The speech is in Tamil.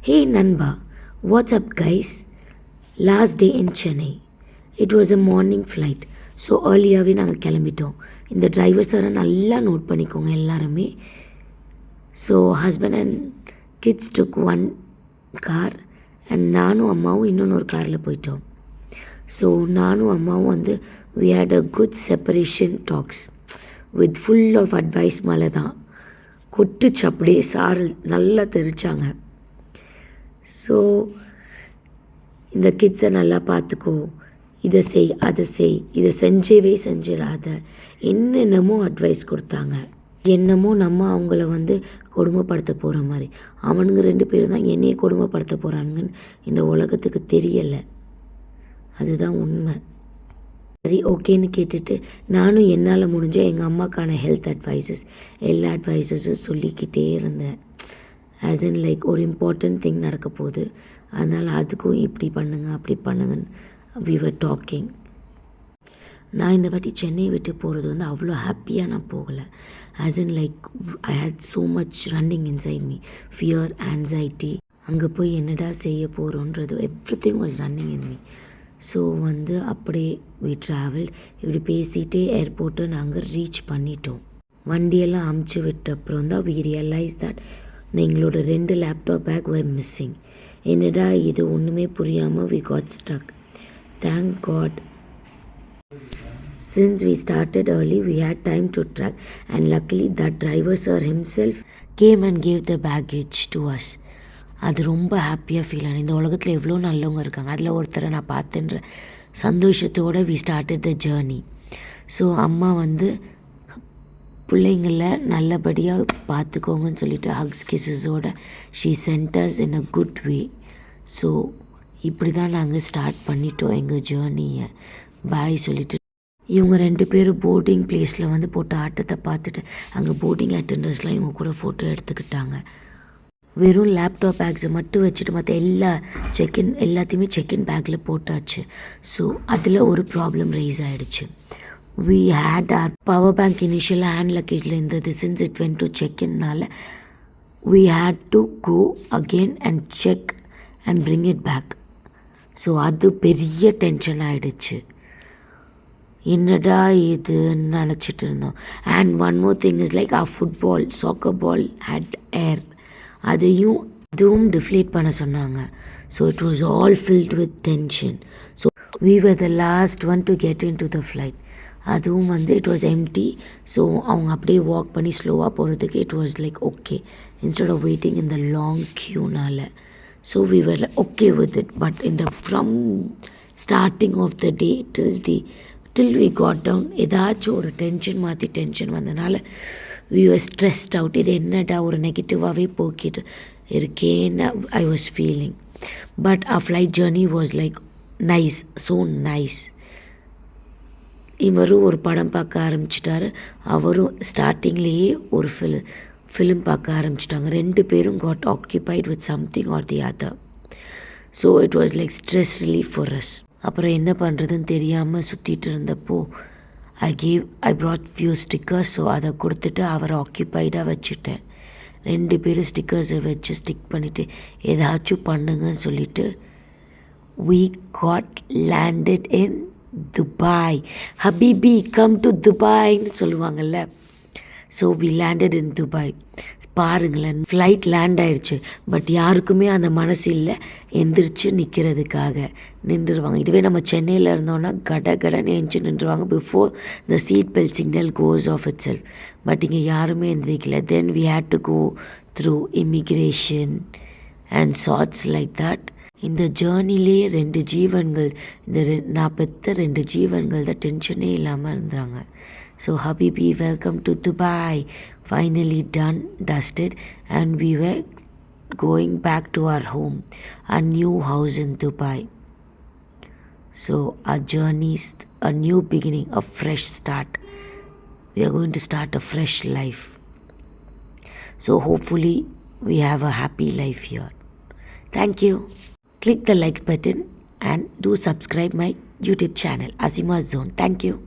Hey Nanba, what's up guys? Last day in Chennai. It was a morning flight. So ஏர்லியாகவே நாங்கள் கிளம்பிட்டோம். இந்த டிரைவர்ஸரை நல்லா நோட் பண்ணிக்கோங்க எல்லாருமே. So husband and kids took one car and நானும் அம்மாவும் இன்னொன்று காரில் போயிட்டோம். ஸோ நானும் அம்மாவும் வந்து we had a good separation talks with full of advice. மேலே தான் கொட்டுச்சு அப்படியே சாரல் நல்லா தெரிச்சாங்க. ஸோ இந்த கிட்ஸை நல்லா பார்த்துக்கோ, இதை செய் அதை செய், இதை செஞ்சிடாத, என்னென்னமோ அட்வைஸ் கொடுத்தாங்க. என்னமோ நம்ம அவங்கள வந்து கொடுமைப்படுத்த போகிற மாதிரி. அவனுங்க 2 பேரும் தான் என்னையே கொடுமைப்படுத்த போகிறானுங்கன்னு இந்த உலகத்துக்கு தெரியலை. அதுதான் உண்மை. சரி ஓகேன்னு கேட்டுட்டு நானும் என்னால் முடிஞ்ச எங்கள் அம்மாக்கான ஹெல்த் அட்வைசஸ் எல்லா அட்வைசஸும் சொல்லிக்கிட்டே இருந்தேன். ஆஸ் இன் லைக் ஒரு இம்பார்ட்டண்ட் திங் நடக்க போகுது, அதனால் அதுக்கும் இப்படி பண்ணுங்க அப்படி பண்ணுங்கன்னு we were talking. நான் இந்த வாட்டி சென்னை விட்டு போகிறது வந்து அவ்வளோ ஹாப்பியாக நான் போகலை. As in like I hate so much running inside me, fear, anxiety. அங்கே போய் என்னடா செய்ய போகிறோன்றது everything was running in me. So வந்து அப்படியே வி ட்ராவல்ட். இப்படி பேசிகிட்டே ஏர்போர்ட்டை நாங்கள் ரீச் பண்ணிட்டோம். வண்டியெல்லாம் அமுச்சு விட்ட அப்புறம் தான் வி ரியலைஸ் தட் எங்களோட 2 லேப்டாப் பேக் were மிஸ்ஸிங். என்னடா இது ஒன்றுமே புரியாமல் we got stuck. Thank God. Since we started early, we had time to track, and luckily that driver sir himself came and gave the baggage to us. அது ரொம்ப ஹாப்பியாக ஃபீல் ஆனது. இந்த உலகத்தில் எவ்வளோ நல்லவங்க இருக்காங்க, அதில் ஒருத்தரை நான் பார்த்துன்ற சந்தோஷத்தோடு we started the journey. So அம்மா வந்து பிள்ளைங்கள நல்லபடியாக பார்த்துக்கோங்கன்னு சொல்லிட்டு ஹக்ஸ் கிசஸோட she sent us in a good way. So இப்படி தான் நாங்கள் ஸ்டார்ட் பண்ணிட்டோம் எங்கள் ஜேர்னியை. பாய் சொல்லிவிட்டு இவங்க 2 பேரும் போர்டிங் பிளேஸில் வந்து போட்ட ஆட்டத்தை பார்த்துட்டு அங்கே போர்டிங் அட்டெண்டர்ஸ்லாம் இவங்க கூட ஃபோட்டோ எடுத்துக்கிட்டாங்க. வெறும் லேப்டாப் பேக்ஸை மட்டும் வச்சுட்டு மற்ற எல்லாத்தையுமே செக்இன் பேக்கில் போட்டாச்சு. ஸோ அதில் ஒரு ப்ராப்ளம் ரைஸ் ஆகிடுச்சு. we had our power bank initial hand luggage இருந்தது. since it went to check-inனால we had to go again and check and bring it back. So அது பெரிய டென்ஷன் ஆகிடுச்சு. என்னடா இதுன்னு நினச்சிட்டு இருந்தோம். And one more thing is like soccer ball had air. அதுவும் டிஃப்ளேட் பண்ண சொன்னாங்க. So it was all filled with tension. So we were the last one to get into the flight. அதுவும் வந்து இட் வாஸ் எம்டி. ஸோ அவங்க அப்படியே வாக் பண்ணி ஸ்லோவாக போகிறதுக்கு it was like okay instead of waiting இந்த லாங் க்யூனால். So we were like okay with it. But from starting of the day till we got down, ஏதாச்சும் ஒரு டென்ஷன் வந்தனால we were stressed out. இது என்னடா ஒரு நெகட்டிவாகவே போக்கிட்டு இருக்கேன்னு I was feeling. But our flight journey was like nice, so nice. இவரும் ஒரு படம் பார்க்க ஆரம்பிச்சிட்டாரு, அவரும் ஸ்டார்டிங்லேயே ஒரு ஃபிலிம் பார்க்க ஆரம்பிச்சிட்டாங்க. 2 பேரும் got occupied with something or the other. So it was like stress relief for us. அப்புறம் என்ன பண்ணுறதுன்னு தெரியாமல் சுற்றிட்டு இருந்தப்போ ஐ ப்ராட் ஃபியூ ஸ்டிக்கர்ஸ். ஸோ அதை கொடுத்துட்டு அவரை ஆக்குபைடாக வச்சுட்டேன். 2 பேரும் ஸ்டிக்கர்ஸை வச்சு ஸ்டிக் பண்ணிவிட்டு ஏதாச்சும் பண்ணுங்கன்னு சொல்லிவிட்டு we got landed in Dubai. So come to துபாய்ன்னு சொல்லுவாங்கள்ல. So we landed in Dubai. பாருங்களேன், ஃப்ளைட் லேண்ட் ஆயிடுச்சு. பட் யாருக்குமே அந்த மனசு இல்லை எந்திரிச்சு நிற்கிறதுக்காக. நின்றுருவாங்க. இதுவே நம்ம சென்னையில் இருந்தோன்னா கடன்னு எழுந்துச்சு நின்றுவாங்க before the seat belt signal goes off itself. But இங்கே யாருமே எந்திரிக்கல. தென் we had to go through immigration and sorts like that. இந்த ஜேர்னிலே 2 ஜீவன்கள், நான் பெற்ற 2 ஜீவன்கள் தான் டென்ஷனே இல்லாமல் இருந்தாங்க. So Habibi, welcome to Dubai. Finally done, dusted, and we were going back to our home, our new house in Dubai. So our journey's a new beginning, a fresh start. We are going to start a fresh life. So hopefully we have a happy life here. Thank you. Click the like button and do subscribe my YouTube channel, Azima Zone. Thank you.